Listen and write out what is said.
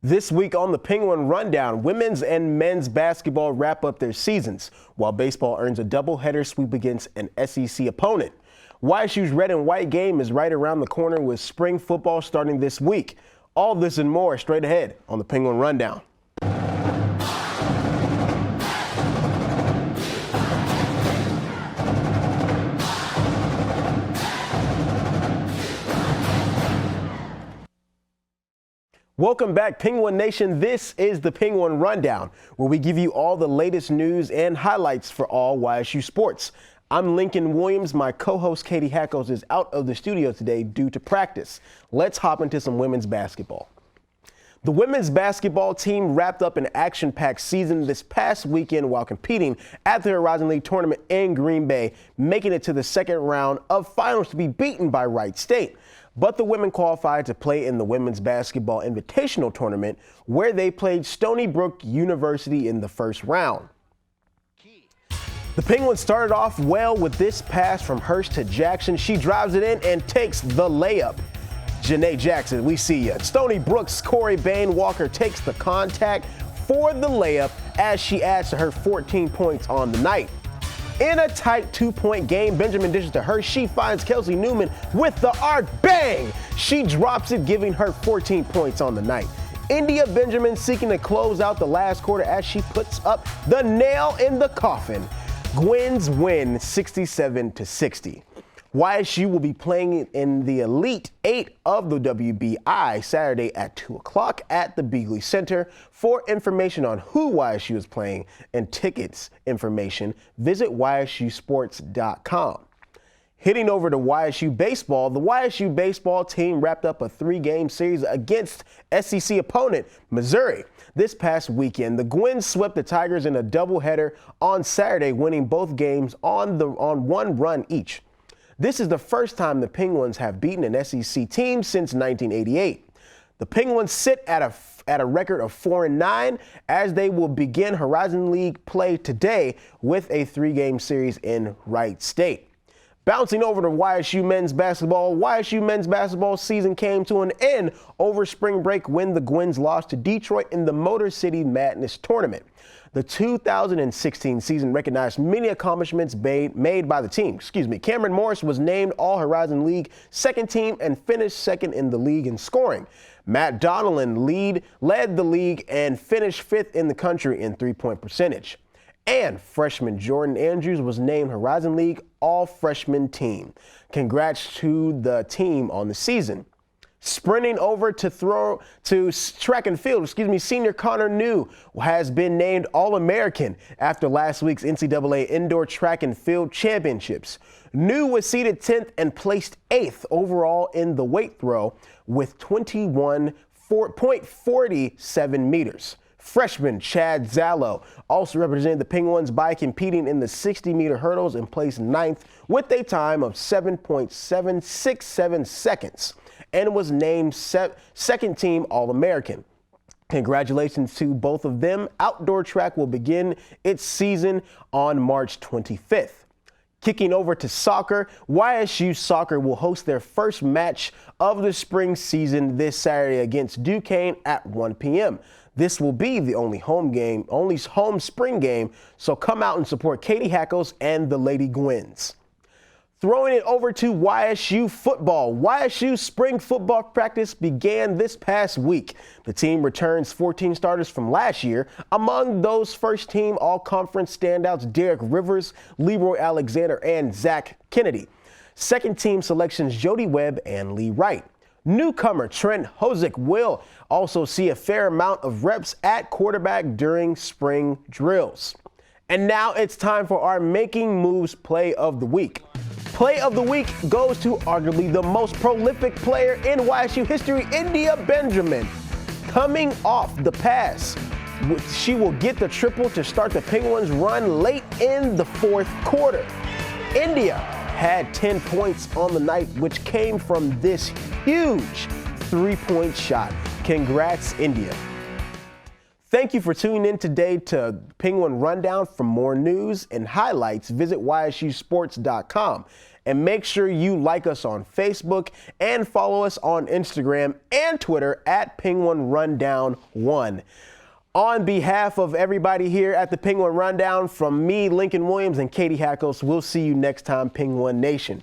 This week on the Penguin Rundown, women's and men's basketball wrap up their seasons, while baseball earns a doubleheader sweep against an SEC opponent. YSU's red and white game is right around the corner with spring football starting this week. All this and more straight ahead on the Penguin Rundown. Welcome back, Penguin Nation. This is the Penguin Rundown, where we give you all the latest news and highlights for all YSU sports. I'm Lincoln Williams. My co-host Katie Hackos is out of the studio today due to practice. Let's hop into some women's basketball. The women's basketball team wrapped up an action-packed season this past weekend while competing at the Horizon League tournament in Green Bay, making it to the second round of finals to be beaten by Wright State. But the women qualified to play in the Women's Basketball Invitational Tournament, where they played Stony Brook University in the first round. The Penguins started off well with this pass from Hurst to Jackson. She drives it in and takes the layup. Janae Jackson, we see you. Stony Brook's Corey Bain-Walker takes the contact for the layup as she adds to her 14 points on the night. In a tight 2-point game, Benjamin dishes to her. She finds Kelsey Newman with the arc. Bang! She drops it, giving her 14 points on the night. India Benjamin seeking to close out the last quarter as she puts up the nail in the coffin. Gwynns win 67-60. YSU will be playing in the Elite 8 of the WBI Saturday at 2 o'clock at the Beagley Center. For information on who YSU is playing and tickets information, visit YSUsports.com. Hitting over to YSU baseball, the YSU baseball team wrapped up a 3-game series against SEC opponent Missouri. This past weekend, the Gwynns swept the Tigers in a doubleheader on Saturday, winning both games on one run each. This is the first time the Penguins have beaten an SEC team since 1988. The Penguins sit at a record of 4-9 as they will begin Horizon League play today with a 3-game series in Wright State. Bouncing over to YSU men's basketball season came to an end over spring break when the Gwynns lost to Detroit in the Motor City Madness tournament. The 2016 season recognized many accomplishments made by the team. Cameron Morris was named All-Horizon League second team and finished second in the league in scoring. Matt Donnellan led the league and finished 5th in the country in three-point percentage. And freshman Jordan Andrews was named Horizon League All-Freshman Team. Congrats to the team on the season. Sprinting over to track and field, senior Connor New has been named All-American after last week's NCAA Indoor Track and Field Championships. New was seeded 10th and placed 8th overall in the weight throw with 21.47 meters. Freshman Chad Zallo also represented the Penguins by competing in the 60-meter hurdles and placed 9th with a time of 7.767 seconds. And was named second team All-American. Congratulations to both of them. Outdoor track will begin its season on March 25th. Kicking over to soccer, YSU Soccer will host their first match of the spring season this Saturday against Duquesne at 1 p.m. This will be the only home spring game, so come out and support Katie Hackos and the Lady Gwynns. Throwing it over to YSU football. YSU spring football practice began this past week. The team returns 14 starters from last year. Among those first-team all-conference standouts, Derek Rivers, Leroy Alexander, and Zach Kennedy. Second-team selections, Jody Webb and Lee Wright. Newcomer Trent Hozick will also see a fair amount of reps at quarterback during spring drills. And now it's time for our Making Moves Play of the Week. Play of the Week goes to arguably the most prolific player in YSU history, India Benjamin. Coming off the pass, she will get the triple to start the Penguins' run late in the fourth quarter. India had 10 points on the night, which came from this huge 3-point shot. Congrats, India. Thank you for tuning in today to Penguin Rundown. For more news and highlights, visit YSUsports.com. And make sure you like us on Facebook and follow us on Instagram and Twitter at Penguin Rundown 1. On behalf of everybody here at the Penguin Rundown, from me, Lincoln Williams, and Katie Hackos, we'll see you next time, Penguin Nation.